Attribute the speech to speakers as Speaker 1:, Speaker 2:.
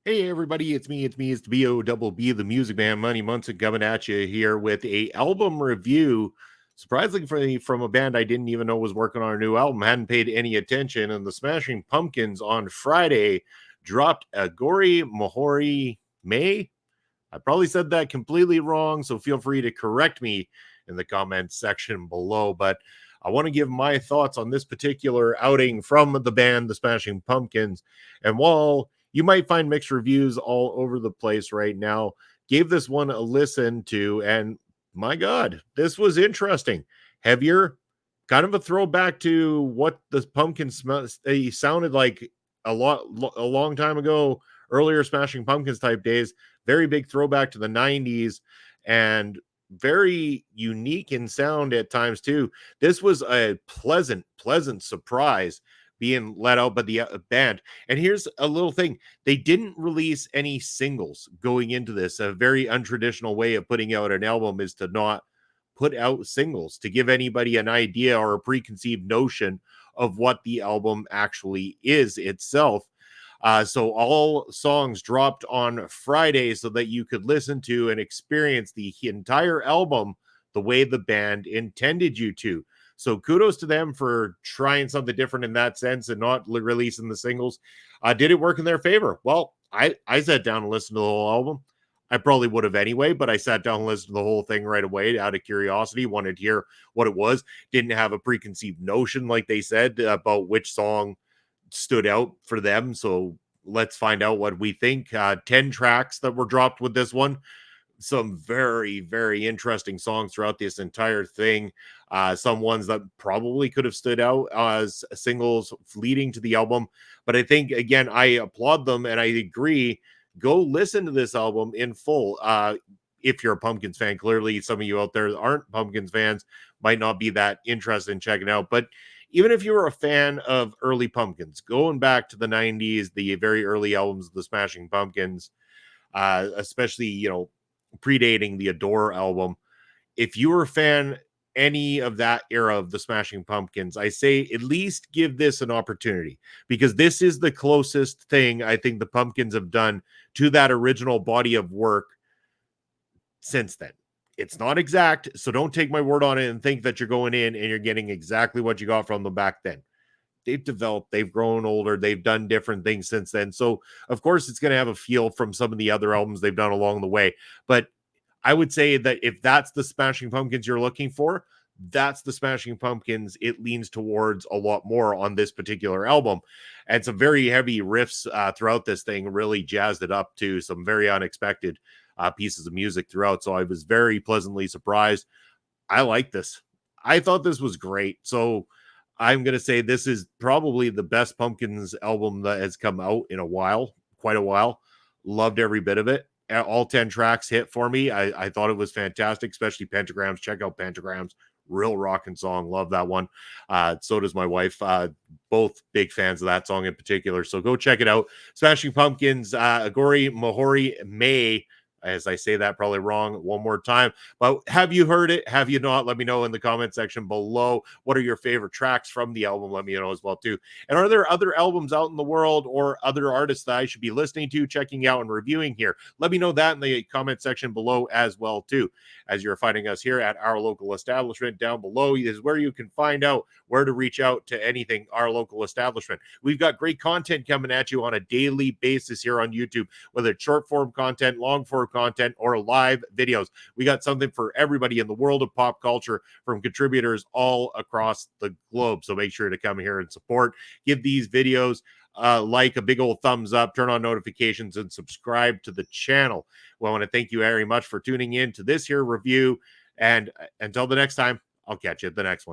Speaker 1: Hey everybody, it's B-O-double-B, the Music Man, Money Munson, coming at you here with a album review. Surprisingly for me, from a band I didn't even know was working on a new album, hadn't paid any attention, and the Smashing Pumpkins on Friday dropped Aghori Mhori Mei. I probably said that completely wrong, so feel free to correct me in the comments section below. But I want to give my thoughts on this particular outing from the band, the Smashing Pumpkins. And while you might find mixed reviews all over the place right now, gave this one a listen to, and my God, this was interesting. Heavier, kind of a throwback to what the Pumpkins they sounded like a long time ago, earlier Smashing Pumpkins type days. Very big throwback to the 90s and very unique in sound at times too. This was a pleasant surprise being let out by the band. And here's a little thing: they didn't release any singles going into this. A very untraditional way of putting out an album is to not put out singles, to give anybody an idea or a preconceived notion of what the album actually is itself. So all songs dropped on Friday so that you could listen to and experience the entire album the way the band intended you to. So kudos to them for trying something different in that sense and not releasing the singles. Did it work in their favor? Well, I sat down and listened to the whole album. I probably would have anyway, but I sat down and listened to the whole thing right away out of curiosity, wanted to hear what it was, didn't have a preconceived notion, like they said, about which song stood out for them. So let's find out what we think. 10 tracks that were dropped with this one. Some very interesting songs throughout this entire thing. Some ones that probably could have stood out as singles leading to the album. But I think, again, I applaud them and I agree. Go listen to this album in full. If you're a Pumpkins fan, clearly some of you out there aren't Pumpkins fans, might not be that interested in checking out. But even if you were a fan of early Pumpkins, going back to the 90s, the very early albums of the Smashing Pumpkins, especially, predating the Adore album, if you were a fan any of that era of the Smashing Pumpkins, I say at least give this an opportunity, because this is the closest thing I think the Pumpkins have done to that original body of work since then. It's not exact, so don't take my word on it and think that you're going in and you're getting exactly what you got from them back then. They've developed, they've grown older, they've done different things since then. So, of course, it's going to have a feel from some of the other albums they've done along the way. But I would say that if that's the Smashing Pumpkins you're looking for, that's the Smashing Pumpkins it leans towards a lot more on this particular album. And some very heavy riffs throughout this thing really jazzed it up to some very unexpected pieces of music throughout. So I was very pleasantly surprised. I like this. I thought this was great. So I'm going to say this is probably the best Pumpkins album that has come out in a while, quite a while. Loved every bit of it. All 10 tracks hit for me. I thought it was fantastic, especially Pentagrams. Check out Pentagrams. Real rocking song. Love that one. So does my wife. Both big fans of that song in particular. So go check it out. Smashing Pumpkins, Aghori Mhori Mei. As I say that probably wrong one more time, but have you heard it? Have you not? Let me know in the comment section below. What are your favorite tracks from the album? Let me know as well too. And are there other albums out in the world or other artists that I should be listening to, checking out, and reviewing here? Let me know that in the comment section below as well too. As you're finding us here at our local establishment, down below is where you can find out where to reach out to anything our local establishment. We've got great content coming at you on a daily basis here on YouTube, whether it's short form content, long form content, or live videos. We got something for everybody in the world of pop culture from contributors all across the globe. So make sure to come here and support. Give these videos like a big old thumbs up, turn on notifications, and subscribe to the channel. Well, I want to thank you very much for tuning in to this here review. And until the next time, I'll catch you at the next one.